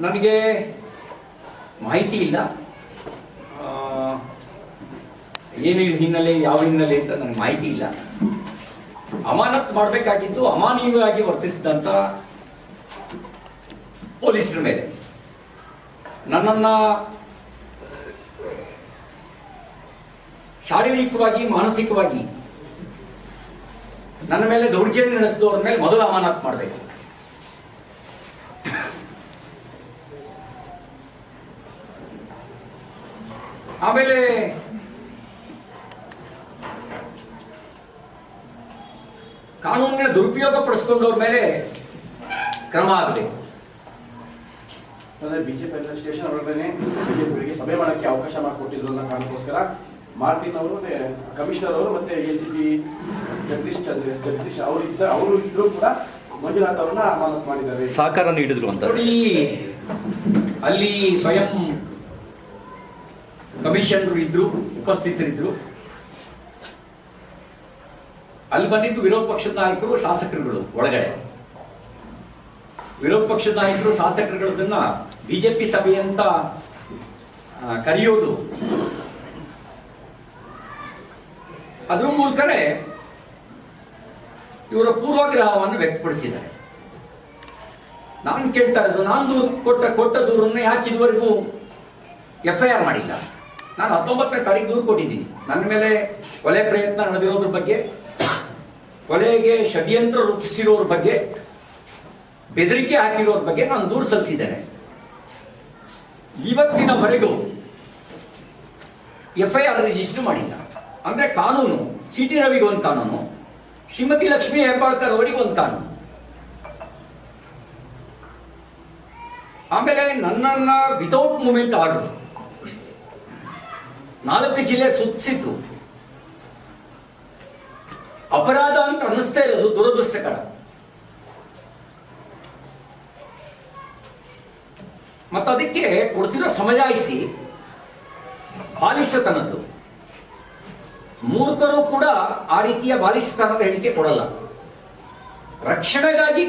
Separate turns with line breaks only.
ನನಗೆ ಮಾಹಿತಿ ಇಲ್ಲ, ಏನು ಹಿನ್ನೆಲೆ, ಯಾವ ಹಿನ್ನೆಲೆ ಅಂತ ನನಗೆ ಮಾಹಿತಿ ಇಲ್ಲ. ಅಮಾನತ್ ಮಾಡಬೇಕಾಗಿದ್ದು ಅಮಾನವೀಯವಾಗಿ ವರ್ತಿಸಿದಂಥ ಪೊಲೀಸರ ಮೇಲೆ ನನ್ನನ್ನು ಶಾರೀರಿಕವಾಗಿ ಮಾನಸಿಕವಾಗಿ ನನ್ನ ಮೇಲೆ ದೌರ್ಜನ್ಯ ನಡೆಸಿದವ್ರ ಮೇಲೆ ಮೊದಲು ಅಮಾನತ್ ಮಾಡಬೇಕು. ಆಮೇಲೆ ಕಾನೂನಿನ ದುರುಪಯೋಗ ಪಡಿಸ್ಕೊಂಡವ್ರ ಮೇಲೆ ಕ್ರಮ ಆಗಬೇಕು.
ಬಿಜೆಪಿ ಸ್ಟೇಷನ್ ಹೊರಗಡೆ ಬಿಜೆಪಿಗೆ ಸಭೆ ಮಾಡಕ್ಕೆ ಅವಕಾಶ ಮಾಡಿಕೊಟ್ಟಿದ್ರು ಅನ್ನೋ ಕಾರಣಕ್ಕೋಸ್ಕರ ಮಾರ್ಟಿನ್ ಅವರು ಕಮಿಷನರ್ ಅವರು ಮತ್ತೆ ACP ಜಗದೀಶ್ ಅವರು ಇದ್ರು ಕೂಡ ಮಂಜುನಾಥ್ ಅವರನ್ನ ಅಮಾನತ್ ಮಾಡಿದ್ದಾರೆ,
ಸಹಕಾರ ನೀಡಿದ್ರು ಅಂತ. ನೋಡಿ, ಅಲ್ಲಿ ಸ್ವಯಂ ಕಮಿಷನರ್ ಇದ್ರು, ಉಪಸ್ಥಿತರಿದ್ರು. ಅಲ್ಲಿ ಬಂದಿದ್ದು ವಿರೋಧ ಪಕ್ಷದ ನಾಯಕರು, ಶಾಸಕರುಗಳು. ಒಳಗಡೆ ವಿರೋಧ ಪಕ್ಷದ ನಾಯಕರು, ಶಾಸಕರುಗಳನ್ನ ಬಿಜೆಪಿ ಸಭೆ ಅಂತ ಕರೆಯೋದು, ಅದ್ರ ಮೂಲಕನೇ ಇವರ ಪೂರ್ವಗ್ರಹವನ್ನು ವ್ಯಕ್ತಪಡಿಸಿದ್ದಾರೆ. ನಾನು ಕೇಳ್ತಾ ಇರೋದು, ನಾನು ಕೊಟ್ಟ ದೂರನ್ನು ಯಾಕೆ ಇದುವರೆಗೂ FIR ಮಾಡಿಲ್ಲ? ನಾನು 19ನೇ ತಾರೀಕು ದೂರು ಕೊಟ್ಟಿದ್ದೀನಿ. ನನ್ನ ಮೇಲೆ ಕೊಲೆ ಪ್ರಯತ್ನ ನಡೆದಿರೋದ್ರ ಬಗ್ಗೆ, ಕೊಲೆಗೆ ಷಡ್ಯಂತ್ರ ರೂಪಿಸಿರೋರ ಬಗ್ಗೆ, ಬೆದರಿಕೆ ಹಾಕಿರೋರ ಬಗ್ಗೆ ನಾನು ದೂರು ಸಲ್ಲಿಸಿದ್ದೇನೆ. ಇವತ್ತಿನವರೆಗೂ FIR ರಿಜಿಸ್ಟರ್ ಮಾಡಿಲ್ಲ. ಅಂದ್ರೆ ಕಾನೂನು, CT ರವಿಗೆ ಒಂದು ಕಾನೂನು, ಶ್ರೀಮತಿ ಲಕ್ಷ್ಮೀ ಹೆಬ್ಬಾಳ್ಕರ್ ಅವರಿಗೆ ಒಂದು ಕಾನೂನು. ಆಮೇಲೆ ನನ್ನನ್ನ ವಿತೌಟ್ ಮೂವ್ಮೆಂಟ್ ಆರ್ಡರ್ 4 ಜಿಲ್ಲೆ ಸುತ್ತಿಸಿದ್ದು ಅಪರಾಧ ಅಂತ ಅನ್ನಿಸ್ತಾ ಇರೋದು ದುರದೃಷ್ಟಕರ. ಮತ್ತದಕ್ಕೆ ಕೊಡ್ತಿರೋ ಸಮಜಾಯಿಸಿ ಬಾಲಿಶತನದ್ದು. ಮೂರ್ಖರು ಕೂಡ ಆ ರೀತಿಯ ಬಾಲಿಶತನದ ಹೇಳಿಕೆ ಕೊಡಲ್ಲ. ರಕ್ಷಣೆಗಾಗಿ